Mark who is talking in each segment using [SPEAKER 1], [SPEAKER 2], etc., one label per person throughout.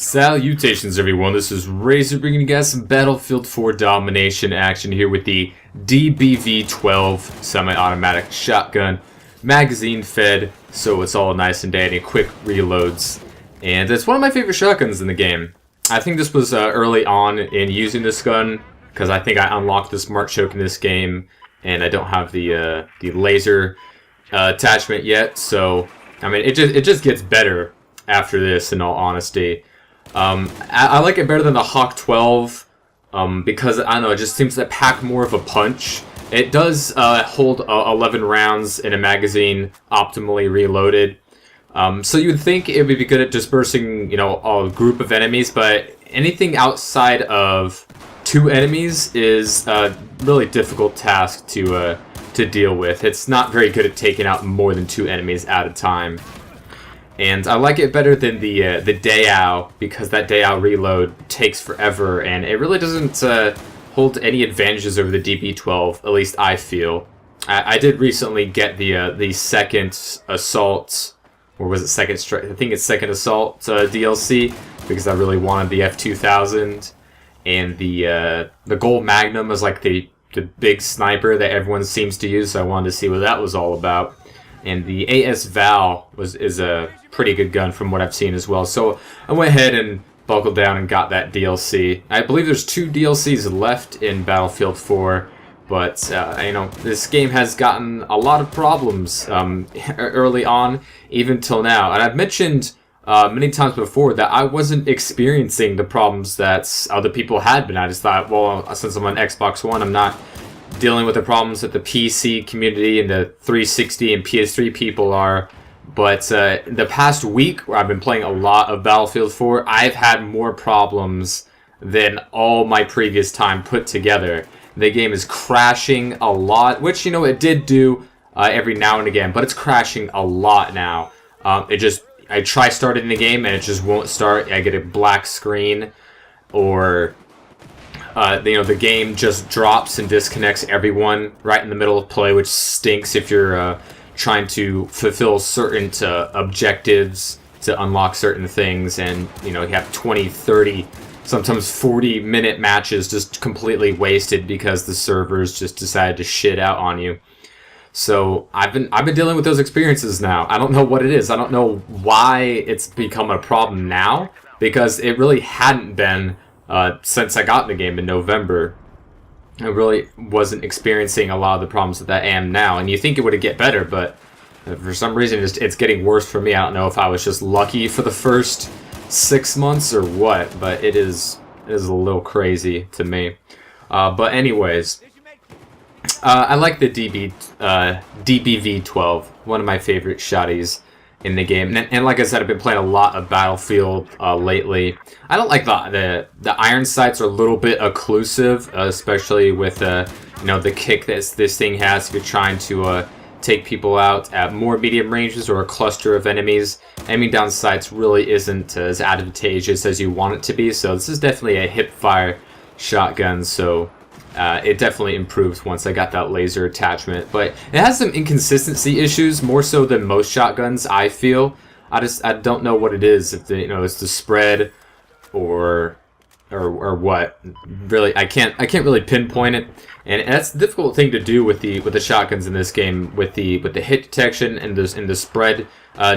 [SPEAKER 1] Salutations everyone, this is Razor bringing you guys some Battlefield 4 domination action here with the DBV-12 semi-automatic shotgun, magazine fed, so it's all nice and dandy, quick reloads, and it's one of my favorite shotguns in the game. I think this was early on in using this gun, because I think I unlocked the smart choke in this game, and I don't have the laser attachment yet, so I mean it just gets better after this, in all honesty. I like it better than the Hawk 12 because, I don't know, it just seems to pack more of a punch. It does hold 11 rounds in a magazine, optimally reloaded. So you would think it would be good at dispersing, you know, a group of enemies, but anything outside of 2 enemies is a really difficult task to deal with. It's not very good at taking out more than 2 enemies at a time. And I like it better than the Dayao, because that Dayao reload takes forever, and it really doesn't hold any advantages over the DB-12, at least I feel. I did recently get the second assault, or was it second strike? I think it's second assault DLC, because I really wanted the F2000, and the gold Magnum is like the big sniper that everyone seems to use, so I wanted to see what that was all about. And the AS Val is a pretty good gun from what I've seen as well. So I went ahead and buckled down and got that DLC. I believe there's 2 DLCs left in Battlefield 4, but you know, this game has gotten a lot of problems early on, even till now. And I've mentioned many times before that I wasn't experiencing the problems that other people had been. I just thought, well, since I'm on Xbox One, I'm not dealing with the problems that the PC community and the 360 and PS3 people are. But the past week, where I've been playing a lot of Battlefield 4, I've had more problems than all my previous time put together. The game is crashing a lot, which, you know, it did do every now and again, but it's crashing a lot now. I try starting the game and it just won't start. I get a black screen, or you know, the game just drops and disconnects everyone right in the middle of play, which stinks if you're trying to fulfill certain objectives to unlock certain things, and you know, you have 20, 30, sometimes 40-minute matches just completely wasted because the servers just decided to shit out on you. So I've been dealing with those experiences now. I don't know what it is. I don't know why it's become a problem now, because it really hadn't been since I got in the game in November. I really wasn't experiencing a lot of the problems that I am now, and you think it would get better, but for some reason it's getting worse for me. I don't know if I was just lucky for the first 6 months or what, but it is a little crazy to me. But anyways, I like the DBV-12, one of my favorite shotties in the game, and like I said, I've been playing a lot of Battlefield lately. I don't like the iron sights are a little bit occlusive, especially with you know, the kick that this thing has if you're trying to take people out at more medium ranges or a cluster of enemies. Aiming down sights really isn't as advantageous as you want it to be, so this is definitely a hip-fire shotgun, so it definitely improved once I got that laser attachment. But it has some inconsistency issues, more so than most shotguns, I feel. I don't know what it is, if you know, it's the spread or what. Really, I can't really pinpoint it, and that's a difficult thing to do with the shotguns in this game, with the hit detection and the spread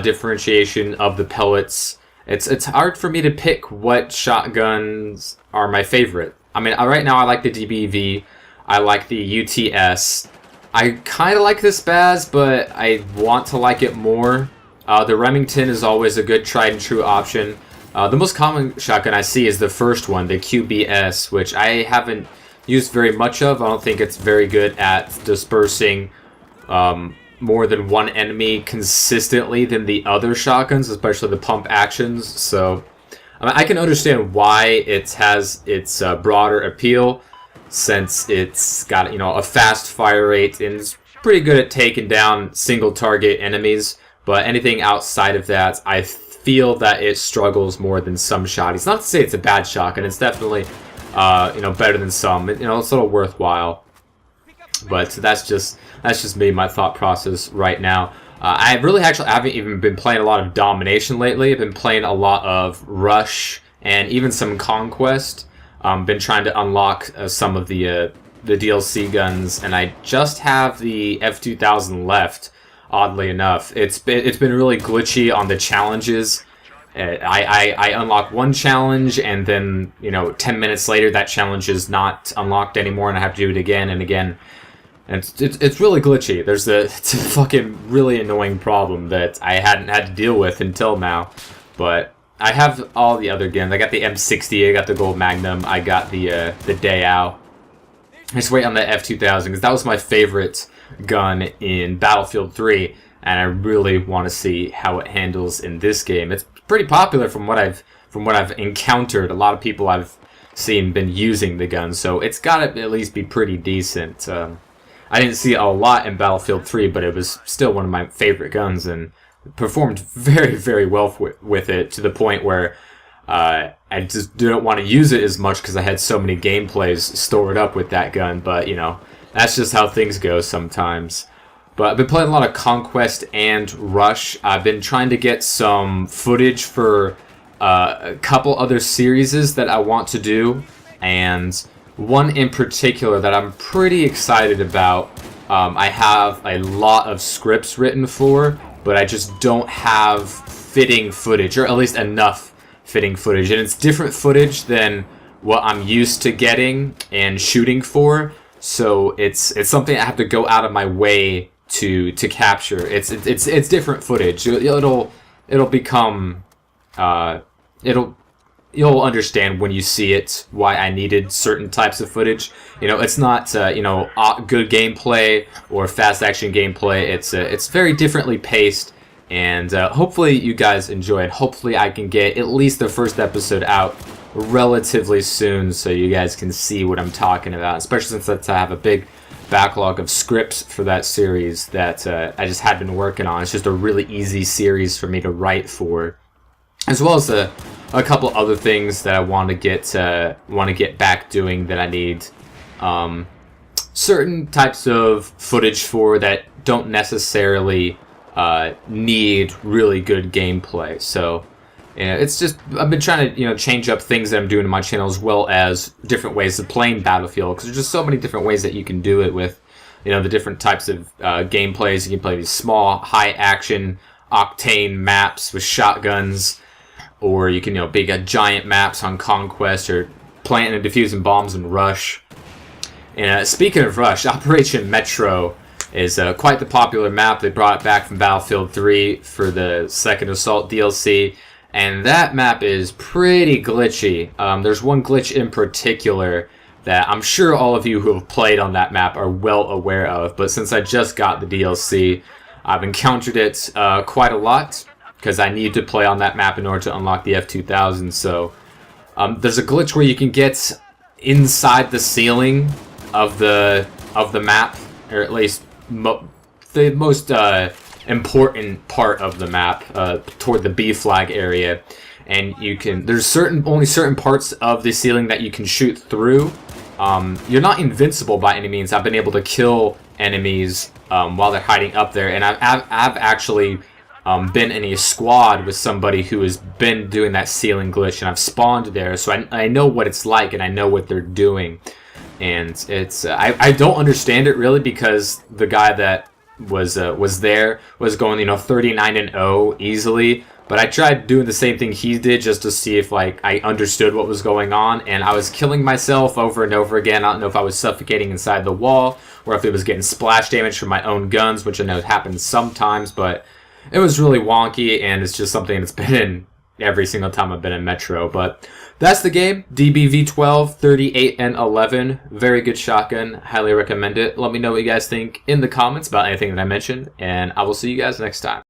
[SPEAKER 1] differentiation of the pellets. It's hard for me to pick what shotguns are my favorite. I mean, right now I like the DBV, I like the UTS, I kind of like the Spaz, but I want to like it more. The Remington is always a good tried and true option. The most common shotgun I see is the first one, the QBS, which I haven't used very much of. I don't think it's very good at dispersing more than one enemy consistently than the other shotguns, especially the pump actions, so I mean, I can understand why it has its broader appeal, since it's got, you know, a fast fire rate and it's pretty good at taking down single target enemies. But anything outside of that, I feel that it struggles more than some shotties. Not to say it's a bad shotgun; it's definitely, you know, better than some. You know, it's a little worthwhile. But that's just me, my thought process right now. I really actually haven't even been playing a lot of domination lately. I've been playing a lot of rush and even some Conquest. Been trying to unlock some of the DLC guns, and I just have the F2000 left. Oddly enough, it's been really glitchy on the challenges. I unlock one challenge, and then 10 minutes later that challenge is not unlocked anymore, and I have to do it again and again. And it's really glitchy. It's a fucking really annoying problem that I hadn't had to deal with until now. But I have all the other guns. I got the M60, I got the Gold Magnum, I got the Dayao. I just wait on the F2000 because that was my favorite gun in Battlefield 3, and I really want to see how it handles in this game. It's pretty popular from what I've encountered. A lot of people I've seen been using the gun, so it's got to at least be pretty decent. I didn't see it a lot in Battlefield 3, but it was still one of my favorite guns, and performed very, very well with it, to the point where I just didn't want to use it as much because I had so many gameplays stored up with that gun. But that's just how things go sometimes. But I've been playing a lot of Conquest and Rush. I've been trying to get some footage for a couple other series that I want to do, and one in particular that I'm pretty excited about. I have a lot of scripts written for, but I just don't have fitting footage, or at least enough fitting footage. And it's different footage than what I'm used to getting and shooting for. So it's something I have to go out of my way to capture. It's different footage. It'll become you'll understand when you see it why I needed certain types of footage. It's not good gameplay or fast action gameplay. It's very differently paced, and hopefully you guys enjoy it. Hopefully I can get at least the first episode out relatively soon, so you guys can see what I'm talking about, especially since I have a big backlog of scripts for that series that I just had been working on. It's just a really easy series for me to write for, as well as a couple other things that I want to get back doing that I need certain types of footage for that don't necessarily need really good gameplay. So it's just, I've been trying to change up things that I'm doing in my channel, as well as different ways of playing Battlefield, because there's just so many different ways that you can do it with the different types of gameplays. You can play these small, high action, octane maps with shotguns, or you can big giant maps on Conquest, or planting and defusing bombs in Rush. And speaking of Rush, Operation Metro is quite the popular map. They brought it back from Battlefield 3 for the Second Assault DLC, and that map is pretty glitchy. There's one glitch in particular that I'm sure all of you who have played on that map are well aware of, but since I just got the DLC, I've encountered it quite a lot, because I need to play on that map in order to unlock the F2000. So there's a glitch where you can get inside the ceiling of the map, or at least the most important part of the map, toward the B flag area, and there's only certain parts of the ceiling that you can shoot through. You're not invincible by any means. I've been able to kill enemies while they're hiding up there, and I've actually been in a squad with somebody who has been doing that ceiling glitch, and I've spawned there, so I know what it's like, and I know what they're doing. And it's I don't understand it really, because the guy that was there was going 39-0 easily, but I tried doing the same thing he did just to see if I understood what was going on, and I was killing myself over and over again. I don't know if I was suffocating inside the wall, or if it was getting splash damage from my own guns, which I know happens sometimes, but it was really wonky, and it's just something that's been in every single time I've been in Metro. But that's the game. DBV-12, 38 and 11. Very good shotgun. Highly recommend it. Let me know what you guys think in the comments about anything that I mentioned, and I will see you guys next time.